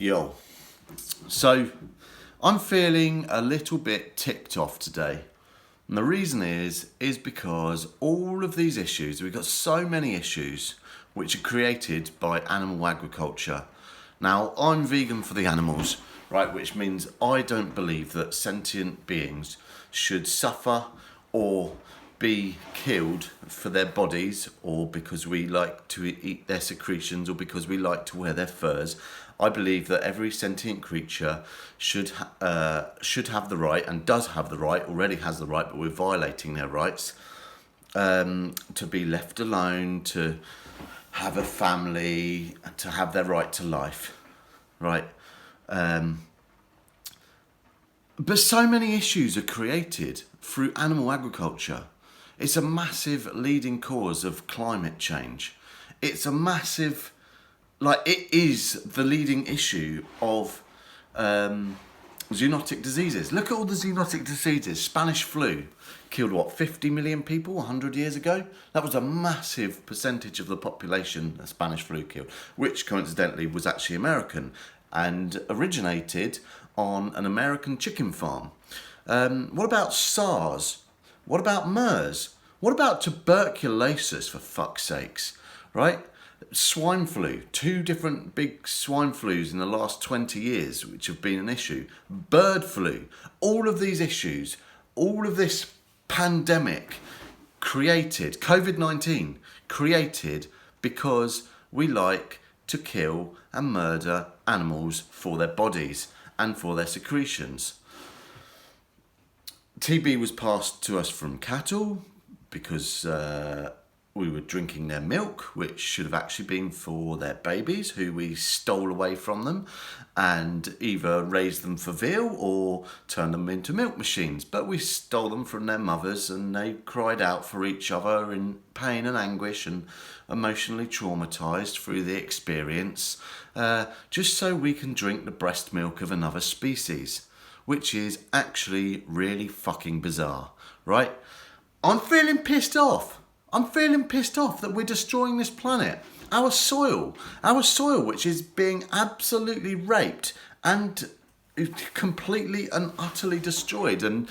Yo. So, I'm feeling a little bit ticked off today. And the reason is because all of these issues, we've got so many issues which are created by animal agriculture. Now, I'm vegan for the animals, right? Which means I don't believe that sentient beings should suffer or be killed for their bodies, or because we like to eat their secretions, or because we like to wear their furs. I believe that every sentient creature should have the right, and does have the right, already has the right, but we're violating their rights, to be left alone, to have a family, to have their right to life, right? But so many issues are created through animal agriculture. It's a massive leading cause of climate change. It's a massive, it is the leading issue of zoonotic diseases. Look at all the zoonotic diseases. Spanish flu killed 50 million people 100 years ago? That was a massive percentage of the population that Spanish flu killed, which coincidentally was actually American and originated on an American chicken farm. What about SARS? What about MERS? What about tuberculosis, for fuck's sakes, right? Swine flu, 2 different big swine flus in the last 20 years, which have been an issue. Bird flu, all of these issues, all of this pandemic created, COVID-19 created because we like to kill and murder animals for their bodies and for their secretions. TB was passed to us from cattle because we were drinking their milk, which should have actually been for their babies, who we stole away from them and either raised them for veal or turned them into milk machines. But we stole them from their mothers, and they cried out for each other in pain and anguish and emotionally traumatised through the experience, just so we can drink the breast milk of another species, which is actually really fucking bizarre, right? I'm feeling pissed off. I'm feeling pissed off that we're destroying this planet. Our soil, which is being absolutely raped and completely and utterly destroyed and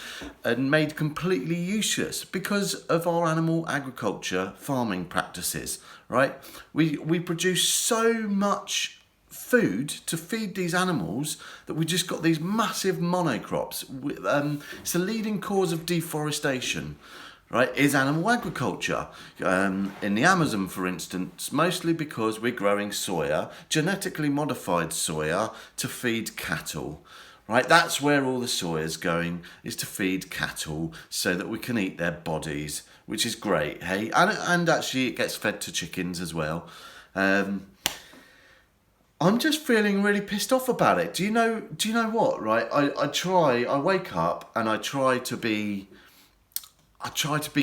made completely useless because of our animal agriculture farming practices, right? We produce so much food to feed these animals that we just got these massive monocrops. It's the leading cause of deforestation, right, is animal agriculture. In the Amazon, for instance, mostly because we're growing soya, genetically modified soya, to feed cattle. Right, that's where all the soya is going, is to feed cattle so that we can eat their bodies, which is great, hey? And actually it gets fed to chickens as well. I'm just feeling really pissed off about it. Do you know what, right? I wake up and I try to be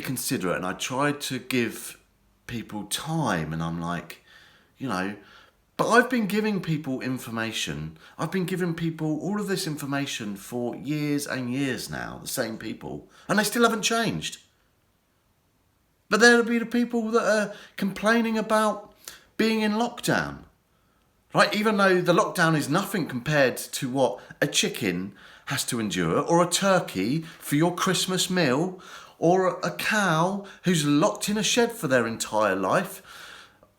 considerate, and I try to give people time, and I'm like, but I've been giving people information. I've been giving people all of this information for years and years now, the same people, and they still haven't changed. But there'll be the people that are complaining about being in lockdown, right? Even though the lockdown is nothing compared to what a chicken has to endure, or a turkey for your Christmas meal, or a cow who's locked in a shed for their entire life.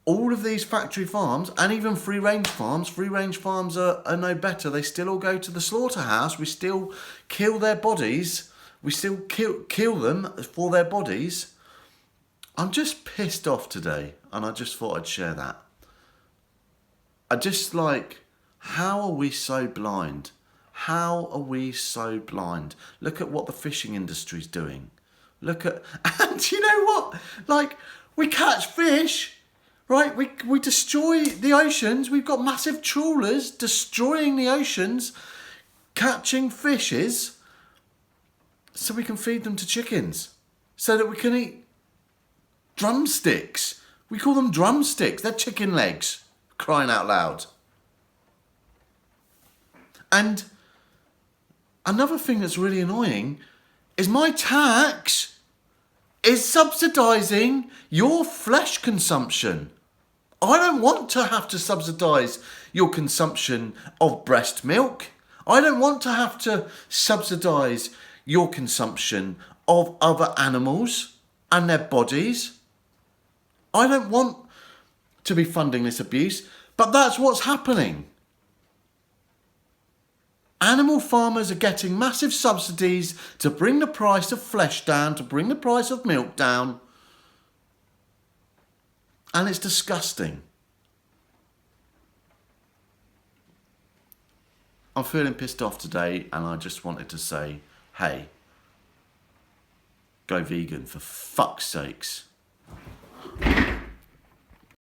All of these factory farms, and even free-range farms are no better. They still all go to the slaughterhouse. We still kill their bodies. We still kill them for their bodies. I'm just pissed off today, and I just thought I'd share that. How are we so blind? How are we so blind? Look at what the fishing industry's doing. And you know what? We catch fish, right? We destroy the oceans. We've got massive trawlers destroying the oceans, catching fishes, so we can feed them to chickens, so that we can eat drumsticks. We call them drumsticks. They're chicken legs, crying out loud. And another thing that's really annoying is my tax is subsidising your flesh consumption. I don't want to have to subsidise your consumption of breast milk. I don't want to have to subsidise your consumption of other animals and their bodies. I don't want to be funding this abuse, but that's what's happening. Animal farmers are getting massive subsidies to bring the price of flesh down, to bring the price of milk down. And it's disgusting. I'm feeling pissed off today, and I just wanted to say, hey, go vegan for fuck's sakes.